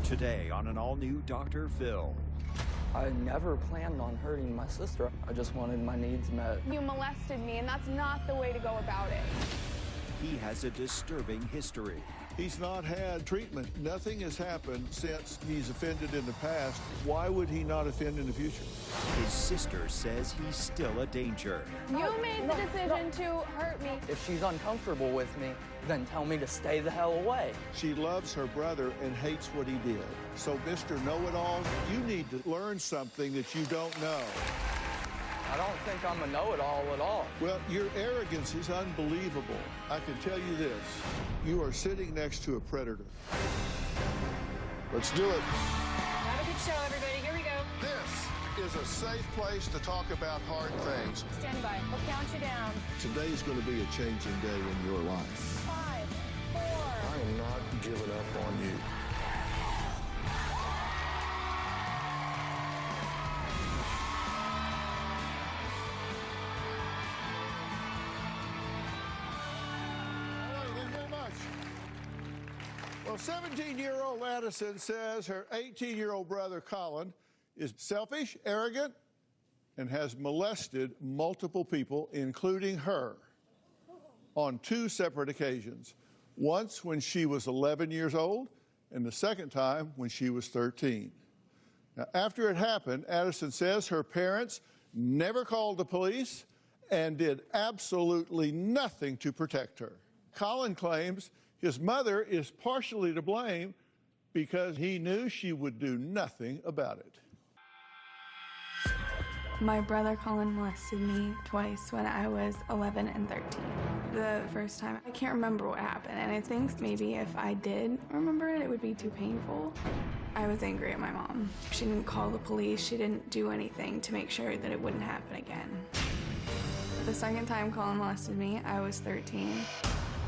Today on an all-new Dr. Phil. I never planned on hurting my sister. I just wanted my needs met. You molested me, and that's not the way to go about it. He has a disturbing history. He's not had treatment. Nothing has happened since he's offended in the past. Why would he not offend in the future? His sister says he's still a danger. You made the decision to hurt me. If she's uncomfortable with me, then tell me to stay the hell away. She loves her brother and hates what he did. So, Mr. Know-it-all, you need to learn something that you don't know. I don't think I'm a know-it-all at all. Well, your arrogance is unbelievable. I can tell you this. You are sitting next to a predator. Let's do it. Have a good show, everybody. Here we go. This is a safe place to talk about hard things. Stand by. We'll count you down. Today is going to be a changing day in your life. 5, 4. I am not giving up on you. Well, 17-year-old Addison says her 18-year-old brother, Colin, is selfish, arrogant, and has molested multiple people, including her, on 2 separate occasions. Once when she was 11 years old, and the second time when she was 13. Now, after it happened, Addison says her parents never called the police and did absolutely nothing to protect her. Colin claims his mother is partially to blame because he knew she would do nothing about it. My brother Colin molested me twice when I was 11 and 13. The first time, I can't remember what happened, and I think maybe if I did remember it, it would be too painful. I was angry at my mom. She didn't call the police, she didn't do anything to make sure that it wouldn't happen again. The second time Colin molested me, I was 13.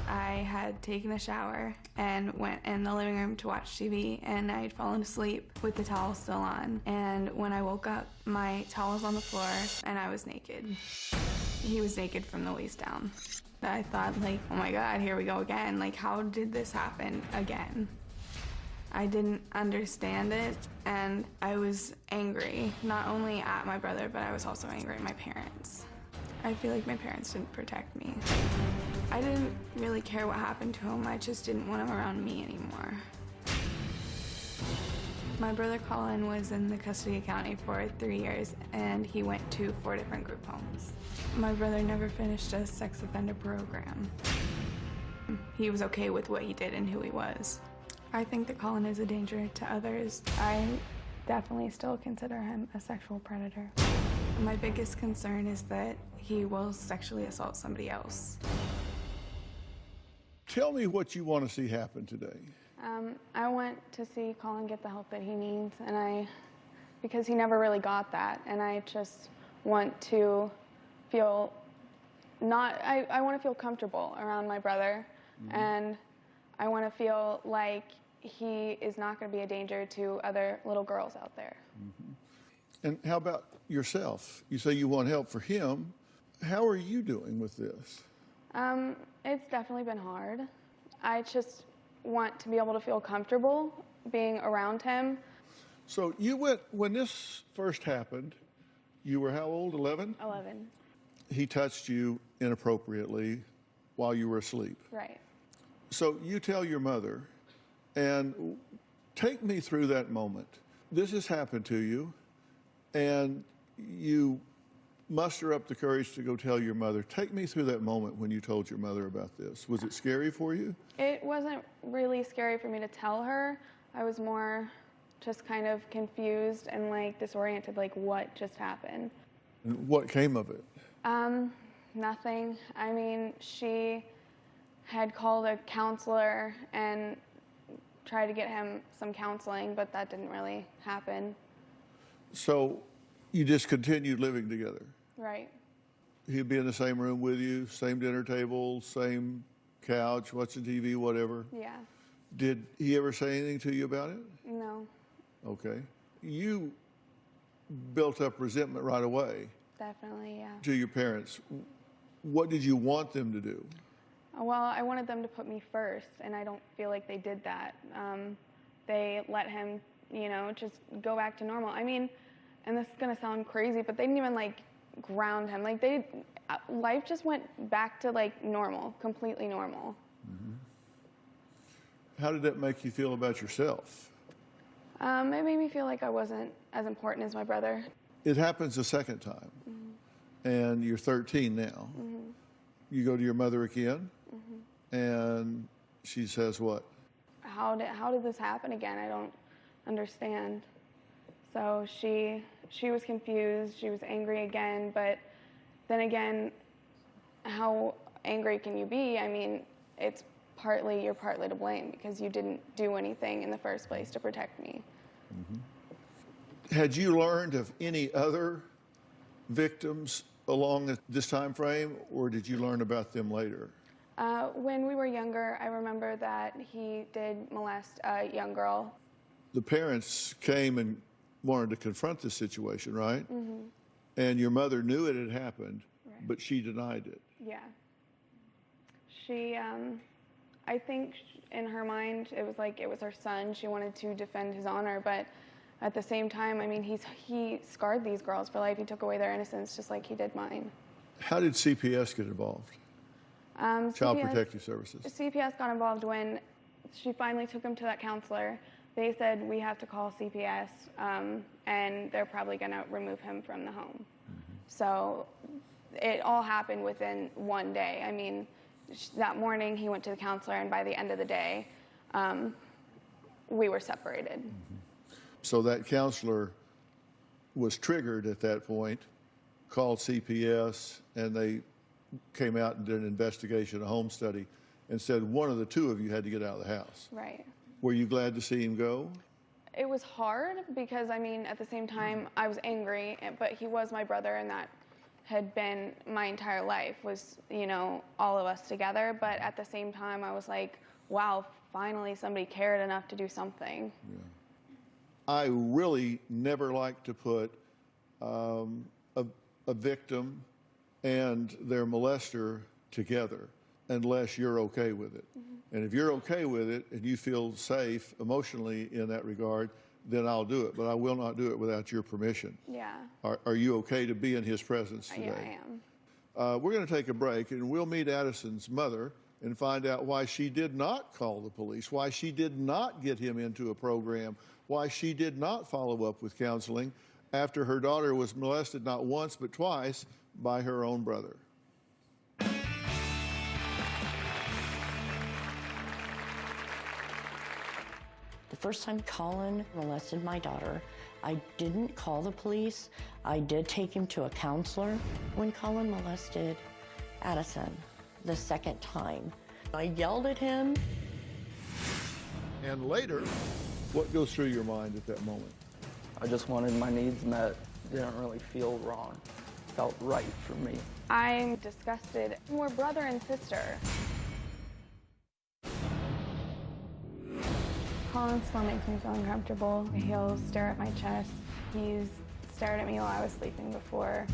I had taken a shower and went in the living room to watch TV, and I had fallen asleep with the towel still on. And when I woke up, my towel was on the floor and I was naked. He was naked from the waist down. I thought, like, oh my God, here we go again. Like, how did this happen again? I didn't understand it, and I was angry, not only at my brother, but I was also angry at my parents. I feel like my parents didn't protect me. I didn't really care what happened to him, I just didn't want him around me anymore. My brother Colin was in the custody of county for 3 years, and he went to 4 different group homes. My brother never finished a sex offender program. He was okay with what he did and who he was. I think that Colin is a danger to others. I definitely still consider him a sexual predator. My biggest concern is that he will sexually assault somebody else. Tell me what you want to see happen today. I want to see Colin get the help that he needs, and because he never really got that, and I just want to feel I want to feel comfortable around my brother, and I want to feel like he is not going to be a danger to other little girls out there. And how about yourself? You say you want help for him. How are you doing with this? It's definitely been hard. I just want to be able to feel comfortable being around him. So you went, when this first happened, you were how old, 11? 11. He touched you inappropriately while you were asleep. Right. So you tell your mother, and take me through that moment. This has happened to you, and you muster up the courage to go tell your mother. Take me through that moment when you told your mother about this. Was it scary for you? It wasn't really scary for me to tell her. I was more just kind of confused and like disoriented, like what just happened. And what came of it? Nothing. I mean, she had called a counselor and tried to get him some counseling, but that didn't really happen. So you just continued living together? Right. He'd be in the same room with you, same dinner table, same couch, watching TV, whatever? Yeah. Did he ever say anything to you about it? No. Okay. You built up resentment right away. Definitely, yeah. To your parents. What did you want them to do? Well, I wanted them to put me first, and I don't feel like they did that. they let him, you know, just go back to normal. I mean, and this is gonna sound crazy, but they didn't even like ground him. Like life just went back to like normal, completely normal. Mm-hmm. How did that make you feel about yourself? It made me feel like I wasn't as important as my brother. It happens a second time, and you're 13 now. You go to your mother again, and she says what? How did this happen again? I don't understand. So she was confused. She was angry again, but then again, how angry can you be? I mean, you're partly to blame because you didn't do anything in the first place to protect me. Had you learned of any other victims along this time frame, or did you learn about them later? When we were younger, I remember that he did molest a young girl. The parents came and wanted to confront this situation, right? And your mother knew it had happened, but she denied it. Yeah. She, I think in her mind, it was like it was her son. She wanted to defend his honor, but at the same time, I mean, he scarred these girls for life. He took away their innocence just like he did mine. How did CPS get involved? Child Protective Services. CPS got involved when she finally took him to that counselor. They said, we have to call CPS, and they're probably going to remove him from the home. So it all happened within one day. I mean, that morning he went to the counselor, and by the end of the day, we were separated. So that counselor was triggered at that point, called CPS, and they came out and did an investigation, a home study, and said one of the two of you had to get out of the house. Right. Were you glad to see him go? It was hard because, I mean, at the same time, I was angry, but he was my brother, and that had been my entire life, was, you know, all of us together. But at the same time, I was like, wow, finally somebody cared enough to do something. Yeah. I really never like to put a victim and their molester together unless you're okay with it. And if you're okay with it and you feel safe emotionally in that regard, then I'll do it. But I will not do it without your permission. Yeah. Are you okay to be in his presence today? Yeah, I am. We're going to take a break, and we'll meet Addison's mother and find out why she did not call the police, why she did not get him into a program, why she did not follow up with counseling after her daughter was molested not once but twice by her own brother. The first time Colin molested my daughter, I didn't call the police. I did take him to a counselor. When Colin molested Addison the second time, I yelled at him. And later, what goes through your mind at that moment? I just wanted my needs met. Didn't really feel wrong. Felt right for me. I'm disgusted. We're brother and sister. Colin still makes me feel uncomfortable. He'll stare at my chest. He's stared at me while I was sleeping before.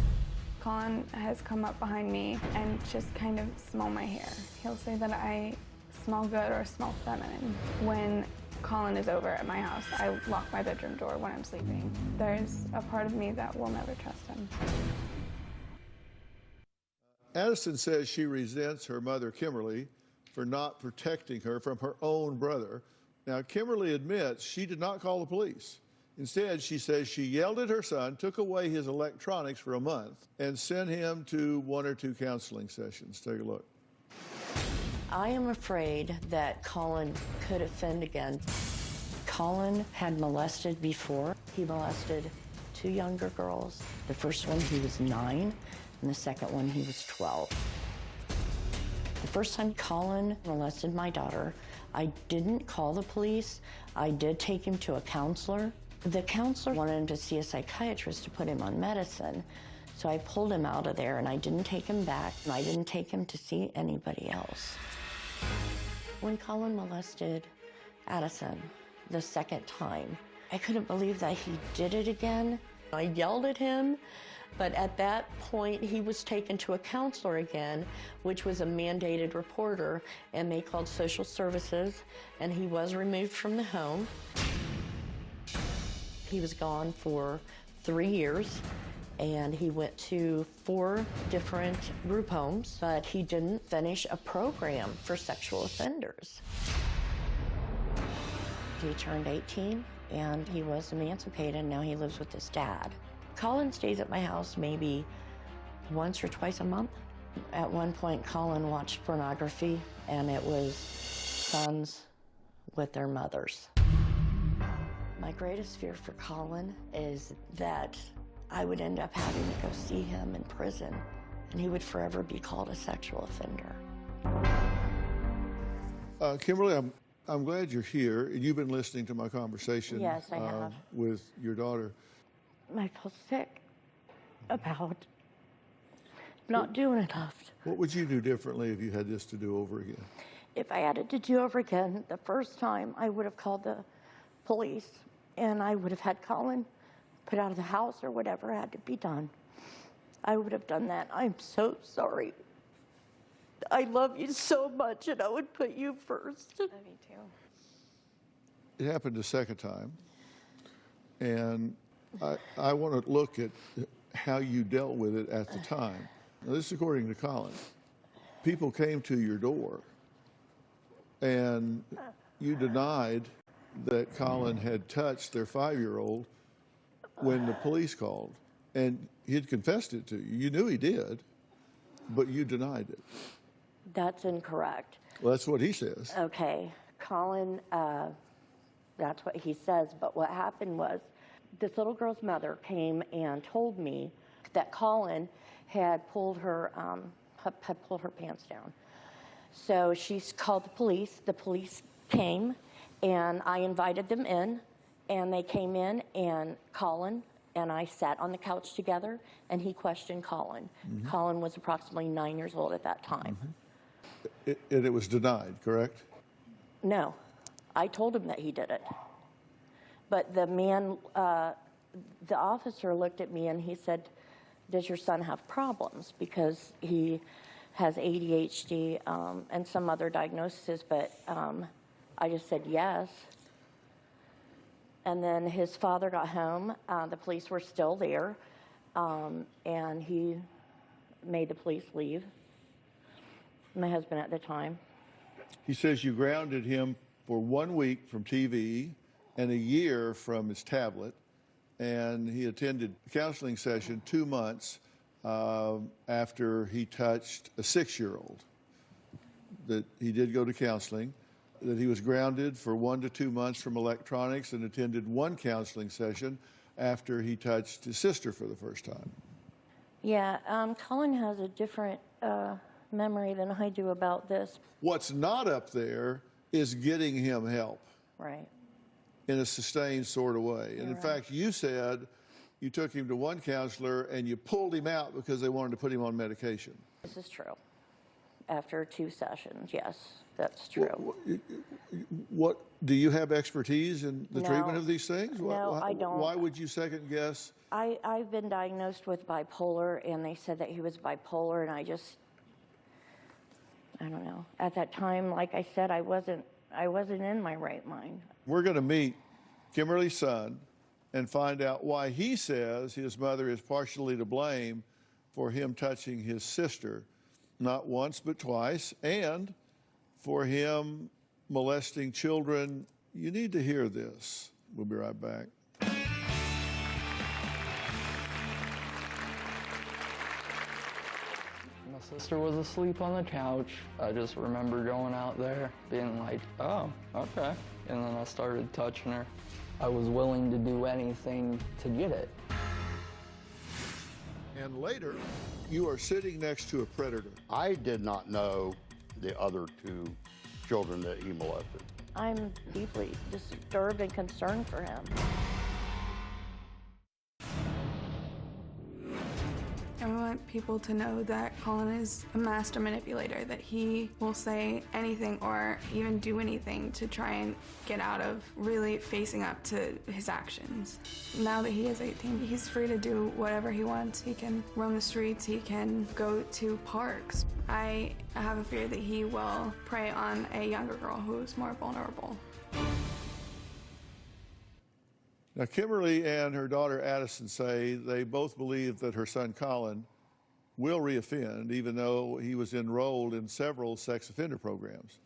Colin has come up behind me and just kind of smell my hair. He'll say that I smell good or smell feminine. When Colin is over at my house, I lock my bedroom door when I'm sleeping. There's a part of me that will never trust him. Addison says she resents her mother, Kimberly, for not protecting her from her own brother. Now, Kimberly admits she did not call the police. Instead, she says she yelled at her son, took away his electronics for a month, and sent him to 1 or 2 counseling sessions. Take a look. I am afraid that Colin could offend again. Colin had molested before. He molested 2 younger girls. The first one, he was 9, and the second one, he was 12. The first time Colin molested my daughter, I didn't call the police. I did take him to a counselor. The counselor wanted him to see a psychiatrist to put him on medicine. So I pulled him out of there, and I didn't take him back, and I didn't take him to see anybody else. When Colin molested Addison the second time, I couldn't believe that he did it again, I yelled at him, but at that point he was taken to a counselor again, which was a mandated reporter, and they called social services, and he was removed from the home. He was gone for 3 years, and he went to 4 different group homes, but he didn't finish a program for sexual offenders. He turned 18, and he was emancipated, and now he lives with his dad. Colin stays at my house maybe once or twice a month. At one point, Colin watched pornography, and it was sons with their mothers. My greatest fear for Colin is that I would end up having to go see him in prison, and he would forever be called a sexual offender. Kimberly, I'm glad you're here. You've been listening to my conversation. Yes, I have. With your daughter. I feel sick about not doing enough. What would you do differently if you had this to do over again? If I had it to do over again, the first time I would have called the police, and I would have had Colin put out of the house or whatever had to be done. I would have done that. I'm so sorry. I love you so much, and I would put you first. Me too. It happened a second time, and I want to look at how you dealt with it at the time. Now, this is according to Colin. People came to your door, and you denied that Colin had touched their 5-year-old when the police called, and he had confessed it to you. You knew he did, but you denied it. That's incorrect. Well, that's what he says. Okay, Colin, that's what he says, but what happened was this little girl's mother came and told me that Colin had pulled her pants down. So she's called the police. The police came, and I invited them in, and they came in, and Colin and I sat on the couch together, and he questioned Colin. Mm-hmm. Colin was approximately 9 years old at that time. Mm-hmm. And it was denied, correct? No. I told him that he did it. But the man, the officer looked at me and he said, does your son have problems? Because he has ADHD and some other diagnoses, but I just said yes. And then his father got home. The police were still there, and he made the police leave. My husband at the time. He says you grounded him for 1 week from TV and a year from his tablet, and he attended a counseling session 2 months after he touched a 6-year-old. That he did go to counseling, that he was grounded for 1 to 2 months from electronics and attended 1 counseling session after he touched his sister for the first time. Yeah, Colin has a different memory than I do about this. What's not up there is getting him help. Right. In a sustained sort of way. And in right. fact, you said you took him to 1 counselor and you pulled him out because they wanted to put him on medication. This is true. After 2 sessions, yes, that's true. What do you have expertise in the No. treatment of these things? No, I don't. Why would you second guess? I've been diagnosed with bipolar, and they said that he was bipolar, and I don't know. At that time, like I said, I wasn't in my right mind. We're going to meet Kimberly's son and find out why he says his mother is partially to blame for him touching his sister, not once but twice, and for him molesting children. You need to hear this. We'll be right back. My sister was asleep on the couch. I just remember going out there, being like, oh, okay. And then I started touching her. I was willing to do anything to get it. And later, you are sitting next to a predator. I did not know the other 2 children that he molested. I'm deeply disturbed and concerned for him. I want people to know that Colin is a master manipulator, that he will say anything or even do anything to try and get out of really facing up to his actions. Now that he is 18, he's free to do whatever he wants. He can roam the streets, he can go to parks. I have a fear that he will prey on a younger girl who's more vulnerable. Now, Kimberly and her daughter Addison say they both believe that her son Colin will reoffend, even though he was enrolled in several sex offender programs.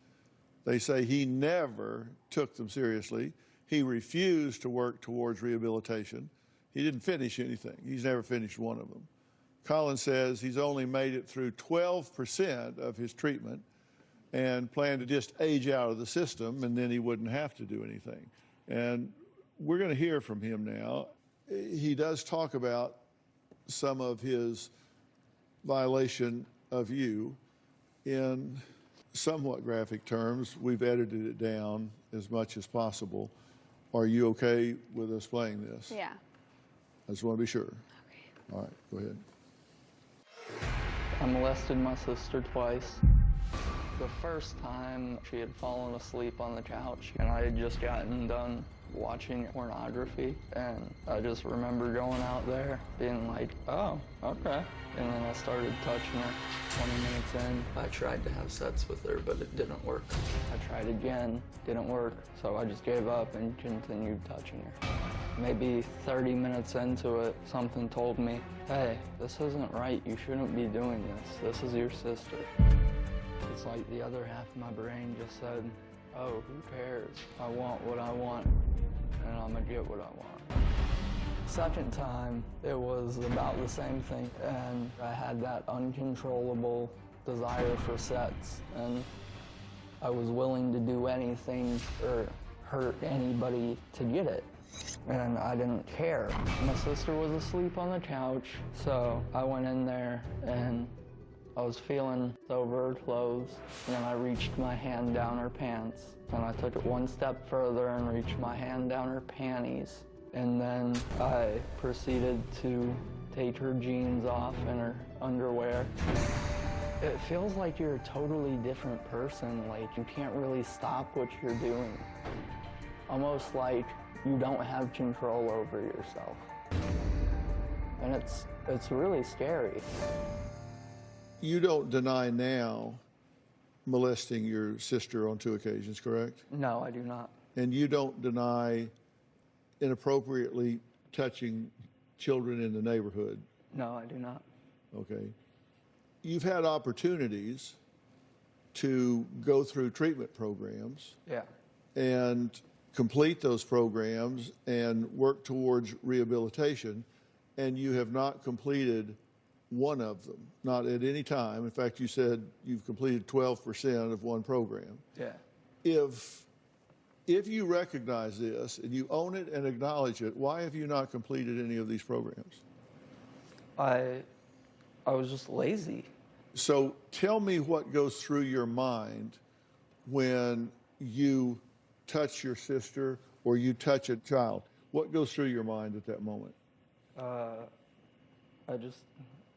They say he never took them seriously. He refused to work towards rehabilitation. He didn't finish anything. He's never finished one of them. Colin says he's only made it through 12% of his treatment and planned to just age out of the system, and then he wouldn't have to do anything. And we're going to hear from him now. He does talk about some of his violation of you in somewhat graphic terms. We've edited it down as much as possible. Are you okay with us playing this? Yeah. I just want to be sure. Okay. All right, go ahead. I molested my sister twice. The first time, she had fallen asleep on the couch, and I had just gotten done watching pornography, and I just remember going out there being like, oh, okay. And then I started touching her. 20 minutes in, I tried to have sex with her, but it didn't work. I tried again, didn't work, so I just gave up and continued touching her. Maybe 30 minutes into it, something told me, hey, this isn't right, you shouldn't be doing this. This is your sister. It's like the other half of my brain just said, oh, who cares? I want what I want, and I'm gonna get what I want. Second time, it was about the same thing, and I had that uncontrollable desire for sex, and I was willing to do anything or hurt anybody to get it, and I didn't care. My sister was asleep on the couch, so I went in there, and I was feeling over her clothes, and then I reached my hand down her pants, and I took it one step further and reached my hand down her panties. And then I proceeded to take her jeans off and her underwear. It feels like you're a totally different person, like you can't really stop what you're doing. Almost like you don't have control over yourself. And it's really scary. You don't deny now molesting your sister on 2 occasions, correct? No, I do not. And you don't deny inappropriately touching children in the neighborhood? No, I do not. Okay. You've had opportunities to go through treatment programs. Yeah. And complete those programs and work towards rehabilitation, and you have not completed one of them, not at any time. In fact, you said you've completed 12% of one program. Yeah. If you recognize this and you own it and acknowledge it, why have you not completed any of these programs? I was just lazy. So tell me what goes through your mind when you touch your sister or you touch a child. What goes through your mind at that moment? I just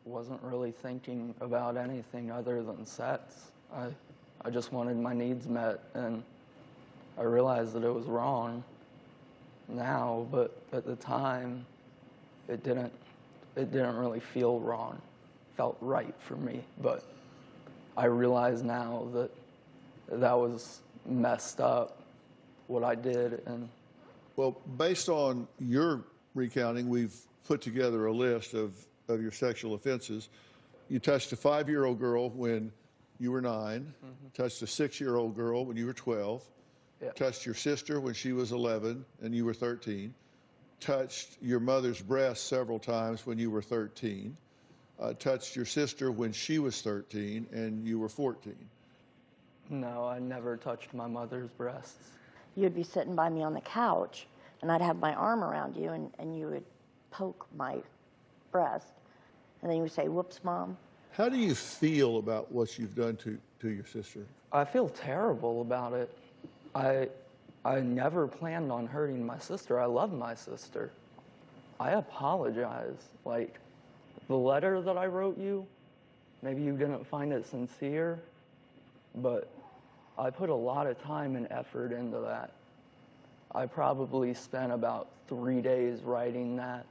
wasn't really thinking about anything other than sex. I just wanted my needs met, and I realized that it was wrong now, but at the time, it didn't really feel wrong. It felt right for me, but I realize now that that was messed up, what I did. And well, based on your recounting, we've put together a list of your sexual offenses. You touched a 5-year-old girl when you were 9, touched a 6-year-old girl when you were 12, touched your sister when she was 11 and you were 13, touched your mother's breast several times when you were 13, touched your sister when she was 13 and you were 14. no, I never touched my mother's breasts. You'd be sitting by me on the couch, and I'd have my arm around you, and you would poke my breast, and then you would say, whoops, Mom. How do you feel about what you've done to your sister? I feel terrible about it. I never planned on hurting my sister. I love my sister. I apologize. Like, The letter that I wrote you, maybe you didn't find it sincere, but I put a lot of time and effort into that. I probably spent about 3 days writing that.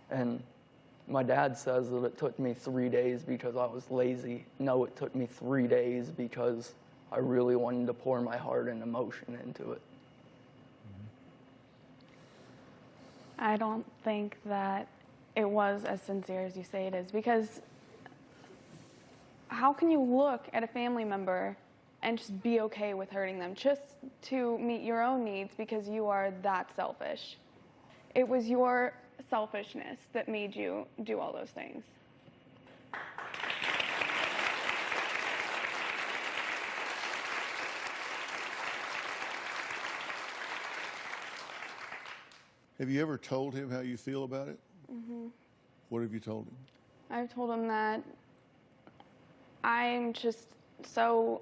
And my dad says that it took me 3 days because I was lazy. No, it took me 3 days because I really wanted to pour my heart and emotion into it. I don't think that it was as sincere as you say it is, because how can you look at a family member and just be okay with hurting them just to meet your own needs because you are that selfish? It was your selfishness that made you do all those things. Have you ever told him how you feel about it? Mm-hmm. What have you told him? I've told him that I'm just still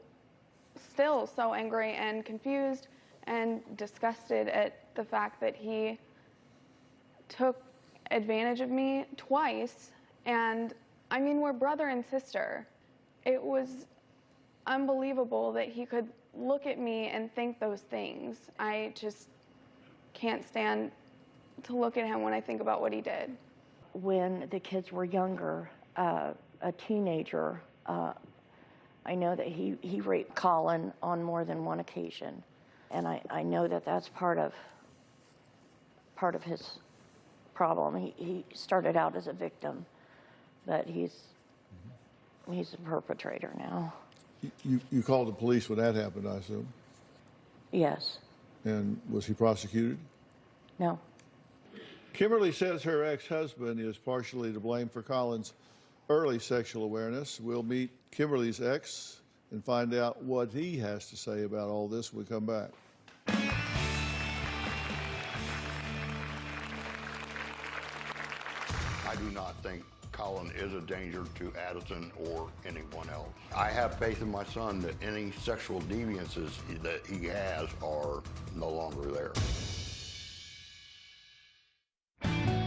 so angry and confused and disgusted at the fact that he took advantage of me twice. And I mean, we're brother and sister. It was unbelievable that he could look at me and think those things. I just can't stand to look at him when I think about what he did. When the kids were younger, a teenager, I know that he raped Colin on more than one occasion. And I know that that's part of his problem. He started out as a victim, but he's a perpetrator now. You called the police when that happened, I assume? Yes. And was he prosecuted? No. Kimberly says her ex-husband is partially to blame for Colin's early sexual awareness. We'll meet Kimberly's ex and find out what he has to say about all this when we come back. I do not think Colin is a danger to Addison or anyone else. I have faith in my son that any sexual deviances that he has are no longer there.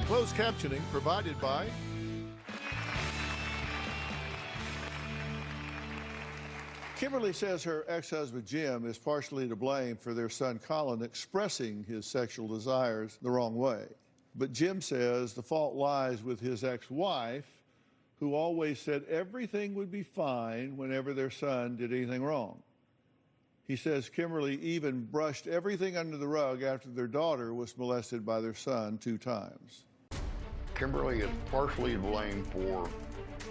Closed captioning provided by Kimberly says her ex-husband Jim is partially to blame for their son Colin expressing his sexual desires the wrong way. But Jim says the fault lies with his ex-wife, who always said everything would be fine whenever their son did anything wrong. He says Kimberly even brushed everything under the rug after their daughter was molested by their son 2 times. Kimberly is partially to blame for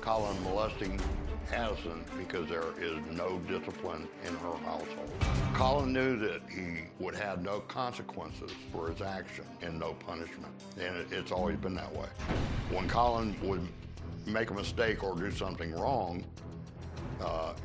Colin molesting Addison because there is no discipline in her household. Colin knew that he would have no consequences for his action and no punishment, and it's always been that way. When Colin would make a mistake or do something wrong,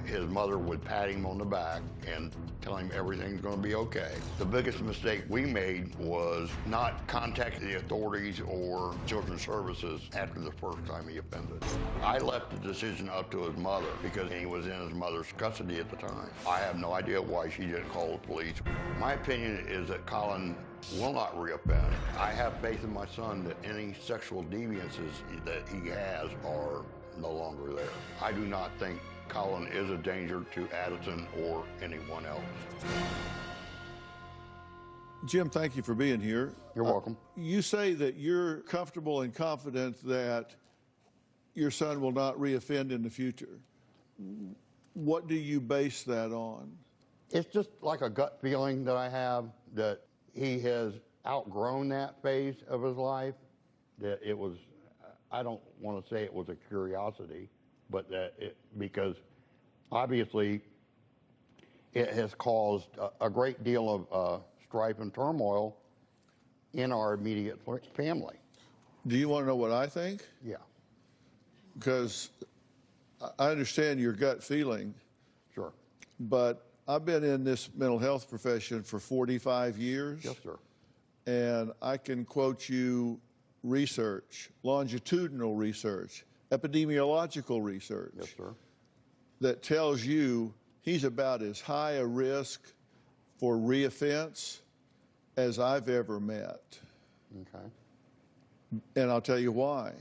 his mother would pat him on the back and tell him everything's going to be okay. The biggest mistake we made was not contacting the authorities or children's services after the first time he offended. I left the decision up to his mother because he was in his mother's custody at the time. I have no idea why she didn't call the police. My opinion is that Colin will not reoffend. I have faith in my son that any sexual deviances that he has are no longer there. I do not think Colin is a danger to Addison or anyone else. Jim, thank you for being here. You're welcome. You say that you're comfortable and confident that your son will not reoffend in the future. What do you base that on? It's just like a gut feeling that I have that he has outgrown that phase of his life, that it was, I don't want to say it was a curiosity, but because obviously it has caused a great deal of strife and turmoil in our immediate family. Do you want to know what I think? Yeah. Because I understand your gut feeling. Sure. But I've been in this mental health profession for 45 years. Yes, sir. And I can quote you research, longitudinal research, epidemiological research. Yes, sir. That tells you he's about as high a risk for reoffense as I've ever met. Okay. And I'll tell you why.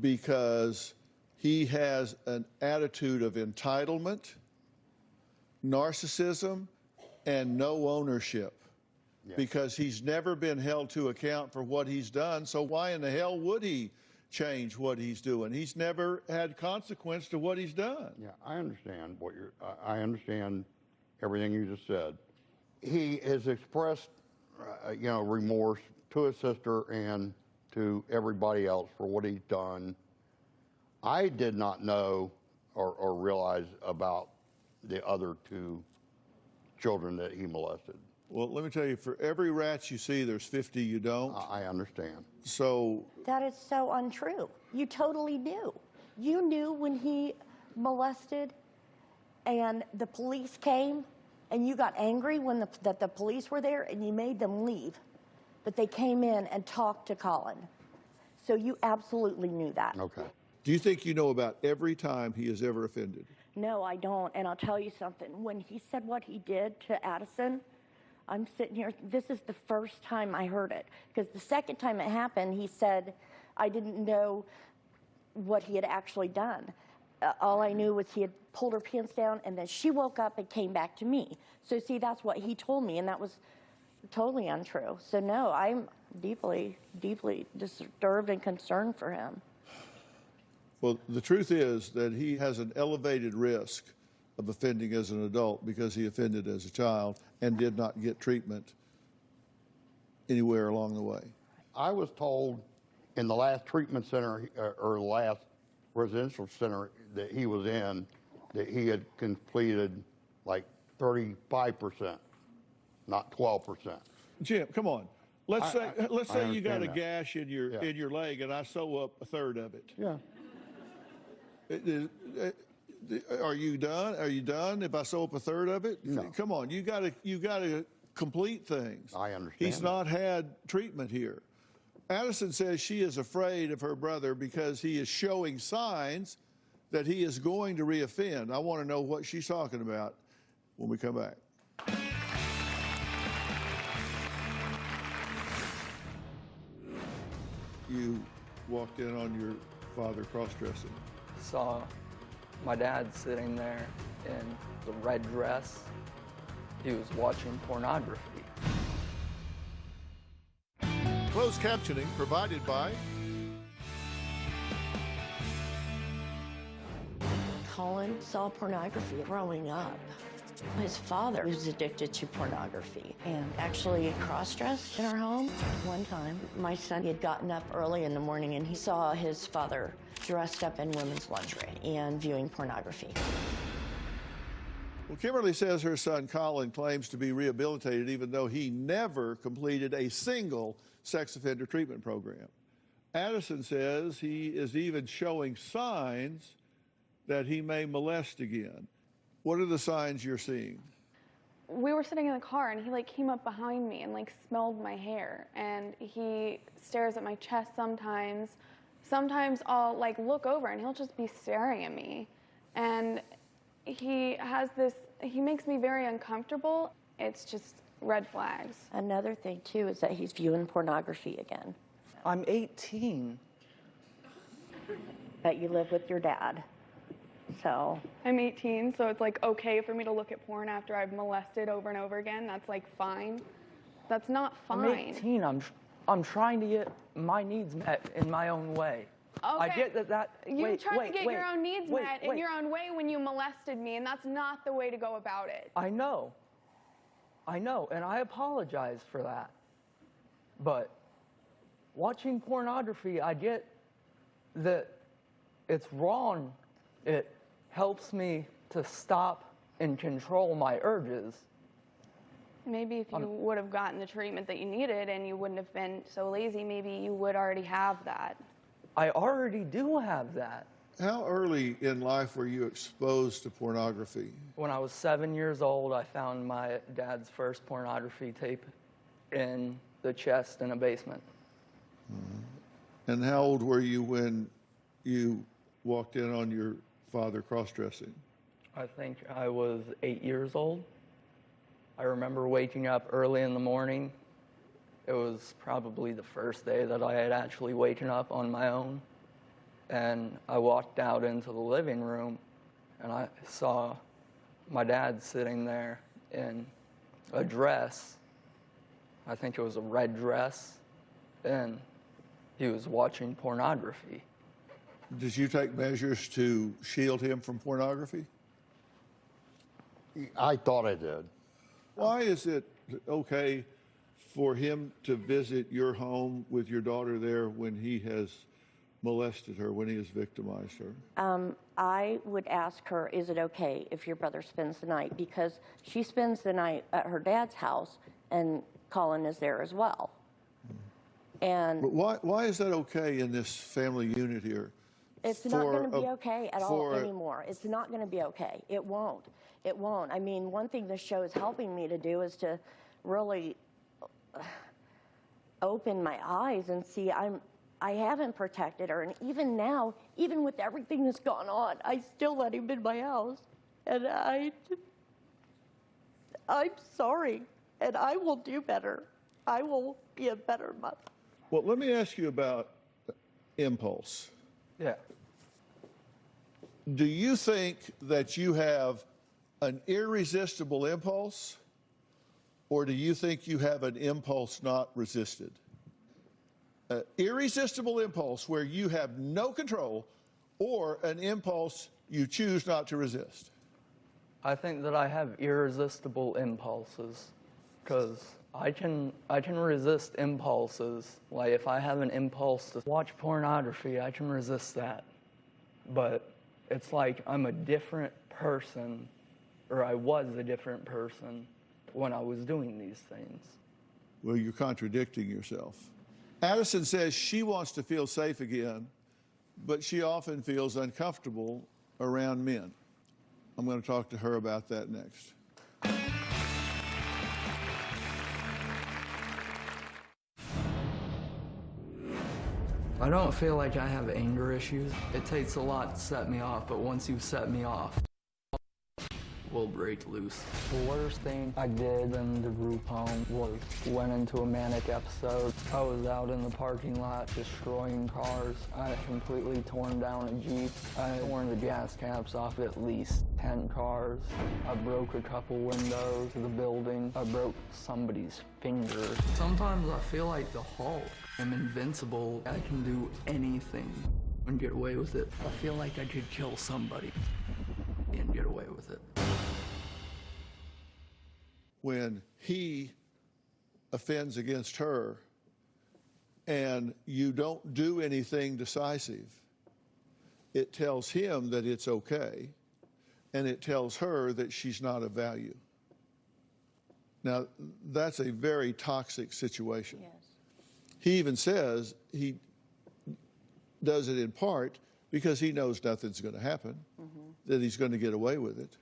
because he has an attitude of entitlement, narcissism, and no ownership. Yeah. Because he's never been held to account for what he's done, so why in the hell would he change what he's doing? He's never had consequence to what he's done. Yeah, I understand what you're. I understand everything you just said. He has expressed, remorse to his sister and to everybody else for what he's done. I did not know or realize about the other two children that he molested. Well, let me tell you, for every rat you see, there's 50 you don't. I understand. So That is so untrue. You totally knew. You knew when he molested and the police came and you got angry when that the police were there and you made them leave. But they came in and talked to Colin. So you absolutely knew that. Okay. do you think you know about every time he has ever offended? No, I don't. And I'll tell you something. When he said what he did to Addison, I'm sitting here, this is the first time I heard it. Because the second time it happened, he said, I didn't know what he had actually done. All I knew was he had pulled her pants down, and then she woke up and came back to me. So see, that's what he told me, and that was totally untrue. So no, I'm deeply, deeply disturbed and concerned for him. Well, the truth is that he has an elevated risk of offending as an adult because he offended as a child and did not get treatment anywhere along the way. I was told in the last treatment center or last residential center that he was in that he had completed like 35%, not 12%. Jim, come on. Let's say you got a understand that. gash in your leg and I sew up a third of it. Yeah. Are you done? Are you done if I sew up a third of it? No. Come on, you got to complete things. I understand He's that. not had treatment here. Addison says she is afraid of her brother because he is showing signs that he is going to reoffend. I want to know what she's talking about when we come back. You walked in on your father cross-dressing. Saw my dad sitting there in the red dress. He was watching pornography. Closed captioning provided by Colin saw pornography growing up. His father was addicted to pornography and actually cross-dressed in our home. One time, my son had gotten up early in the morning and he saw his father dressed up in women's lingerie and viewing pornography. Well, Kimberly says her son Colin claims to be rehabilitated even though he never completed a single sex offender treatment program. Addison says he is even showing signs that he may molest again. What are the signs you're seeing? We were sitting in the car and he came up behind me and smelled my hair, and he stares at my chest sometimes. Sometimes I'll look over and he'll just be staring at me. And he makes me very uncomfortable. It's just red flags. Another thing too is that he's viewing pornography again. I'm 18. That you live with your dad. So I'm 18, so it's okay for me to look at porn after I've molested over and over again. That's fine. That's not fine. I'm 18. I'm trying to get my needs met in my own way. Okay. I get that. You tried to get your own needs met in your own way when you molested me, and that's not the way to go about it. I know, and I apologize for that. But watching pornography, I get that it's wrong. It helps me to stop and control my urges. Maybe if you would have gotten the treatment that you needed and you wouldn't have been so lazy, maybe you would already have that. I already do have that. How early in life were you exposed to pornography? When I was 7 years old, I found my dad's first pornography tape in the chest in a basement. And how old were you when you walked in on your father cross-dressing? I think I was 8 years old. I remember waking up early in the morning. It was probably the first day that I had actually waken up on my own. And I walked out into the living room, and I saw my dad sitting there in a dress. I think it was a red dress, and he was watching pornography. Did you take measures to shield him from pornography? I thought I did. Why is it okay for him to visit your home with your daughter there when he has molested her, when he has victimized her? I would ask her, is it okay if your brother spends the night? Because she spends the night at her dad's house, and Colin is there as well. And But why is that okay in this family unit here? it's not going to be okay at all anymore. It's not going to be okay. It won't. It won't. I mean, one thing this show is helping me to do is to really open my eyes and see I haven't protected her. And even now, even with everything that's gone on, I still let him in my house. And I'm sorry. And I will do better. I will be a better mother. Well, let me ask you about impulse. Yeah. Do you think that you have an irresistible impulse, or do you think you have an impulse not resisted? An irresistible impulse where you have no control, or an impulse you choose not to resist? I think that I have irresistible impulses, because I can resist impulses. Like if I have an impulse to watch pornography, I can resist that. But it's like I'm a different person, or I was a different person when I was doing these things. Well, you're contradicting yourself. Addison says she wants to feel safe again, but she often feels uncomfortable around men. I'm going to talk to her about that next. I don't feel like I have anger issues. It takes a lot to set me off, but once you set me off, will break loose. The worst thing I did in the group home was went into a manic episode. I was out in the parking lot destroying cars. I completely torn down a Jeep. I torn the gas caps off at least 10 cars. I broke a couple windows to the building. I broke somebody's finger. Sometimes I feel like the Hulk. I'm invincible. I can do anything and get away with it. I feel like I could kill somebody and get away with it. When he offends against her and you don't do anything decisive, it tells him that it's okay, and it tells her that she's not of value. Now, that's a very toxic situation. Yes. He even says he does it in part because he knows nothing's going to happen, that he's going to get away with it.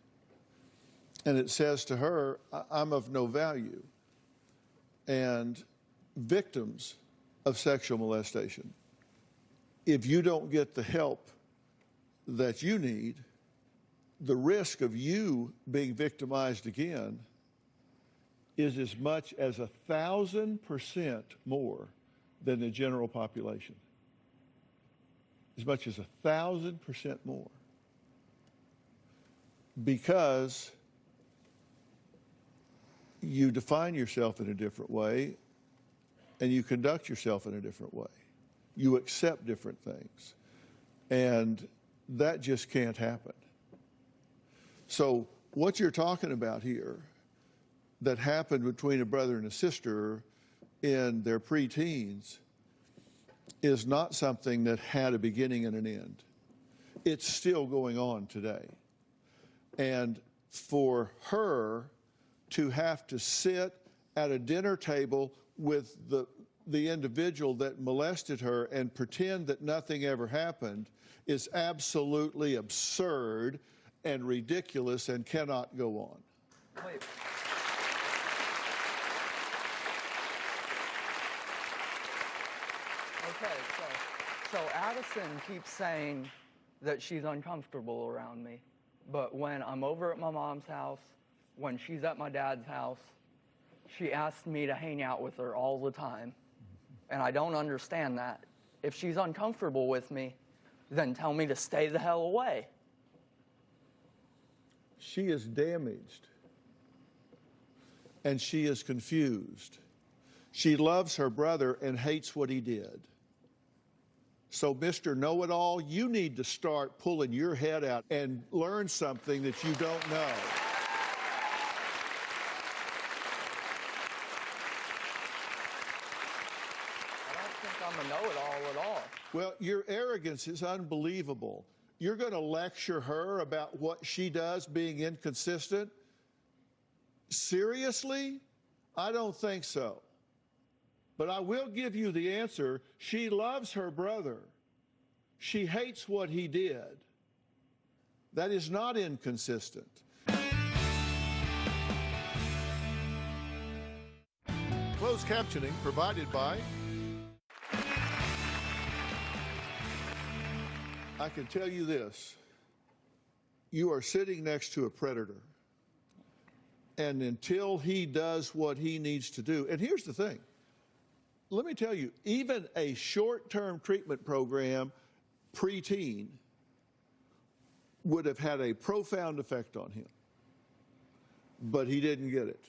And it says to her, I'm of no value. And victims of sexual molestation, if you don't get the help that you need, the risk of you being victimized again is as much as 1,000% more than the general population. As much as 1,000% more. Because you define yourself in a different way, and you conduct yourself in a different way. You accept different things. And that just can't happen. So what you're talking about here that happened between a brother and a sister in their preteens is not something that had a beginning and an end. It's still going on today. And for her to have to sit at a dinner table with the individual that molested her and pretend that nothing ever happened is absolutely absurd and ridiculous and cannot go on. Wait. Okay, so Addison keeps saying that she's uncomfortable around me. But when I'm over at my mom's house, when she's at my dad's house, she asks me to hang out with her all the time. And I don't understand that. If she's uncomfortable with me, then tell me to stay the hell away. She is damaged. And she is confused. She loves her brother and hates what he did. So, Mr. Know-It-All, you need to start pulling your head out and learn something that you don't know. I don't think I'm a know-it-all at all. Well, your arrogance is unbelievable. You're going to lecture her about what she does being inconsistent? Seriously? I don't think so. But I will give you the answer. She loves her brother. She hates what he did. That is not inconsistent. Closed captioning provided by... I can tell you this. You are sitting next to a predator. And until he does what he needs to do, and here's the thing. Let me tell you, even a short-term treatment program, preteen, would have had a profound effect on him. But he didn't get it.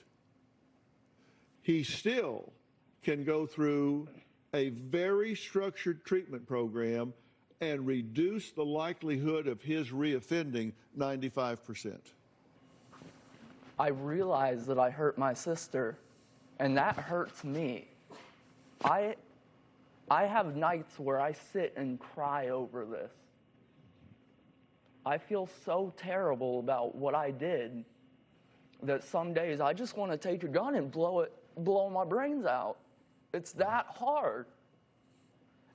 He still can go through a very structured treatment program and reduce the likelihood of his reoffending 95%. I realize that I hurt my sister, and that hurts me. I have nights where I sit and cry over this. I feel so terrible about what I did that some days I just want to take a gun and blow my brains out. It's that hard.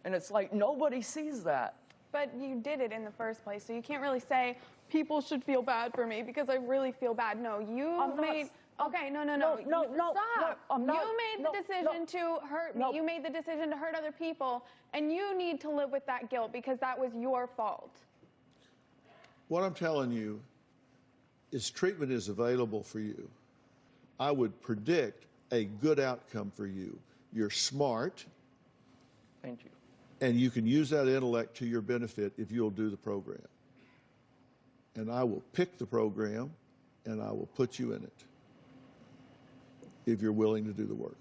And it's like nobody sees that. But you did it in the first place, so you can't really say people should feel bad for me because I really feel bad. No, you made... Okay, no. Stop. I'm not, you made the decision to hurt me. You made the decision to hurt other people, and you need to live with that guilt because that was your fault. What I'm telling you is treatment is available for you. I would predict a good outcome for you. You're smart. Thank you. And you can use that intellect to your benefit if you'll do the program. And I will pick the program, and I will put you in it if you're willing to do the work.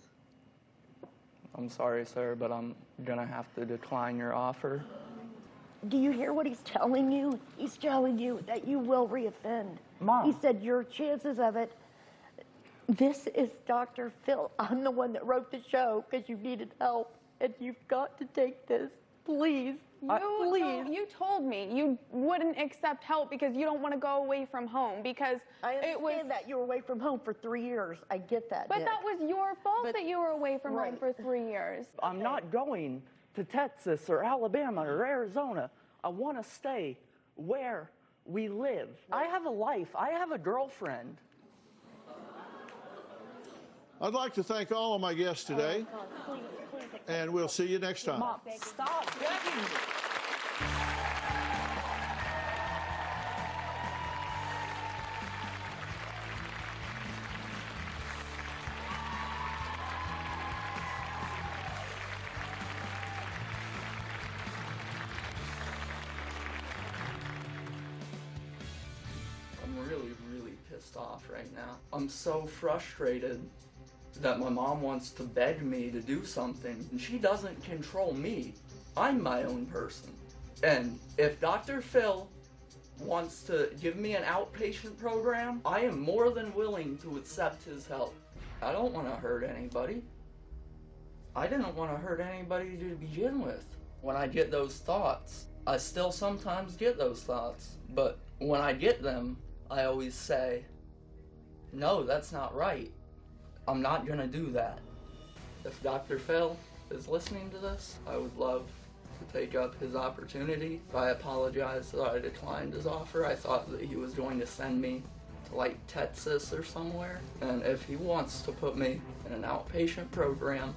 I'm sorry, sir, but I'm going to have to decline your offer. Do you hear what he's telling you? He's telling you that you will reoffend. Mom. He said your chances of it. This is Dr. Phil. I'm the one that wrote the show because you needed help, and you've got to take this. Please. Please. You told me you wouldn't accept help because you don't want to go away from home because I understand it was that you were away from home for 3 years. I get that. But Nick. that was your fault that you were away from home for 3 years. I'm not going to Texas or Alabama or Arizona. I want to stay where we live. I have a life. I have a girlfriend. I'd like to thank all of my guests today, and we'll see you next time. Mom, stop begging me. I'm really pissed off right now. I'm so frustrated that my mom wants to beg me to do something, and she doesn't control me. I'm my own person. And if Dr. Phil wants to give me an outpatient program, I am more than willing to accept his help. I don't want to hurt anybody. I didn't want to hurt anybody to begin with. When I get those thoughts, I still sometimes get those thoughts, but when I get them, I always say, no, that's not right. I'm not gonna do that. If Dr. Phil is listening to this, I would love to take up his opportunity. I apologize that I declined his offer. I thought that he was going to send me to like Texas or somewhere. And if he wants to put me in an outpatient program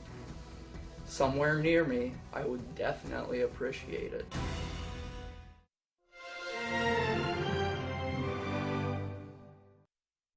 somewhere near me, I would definitely appreciate it.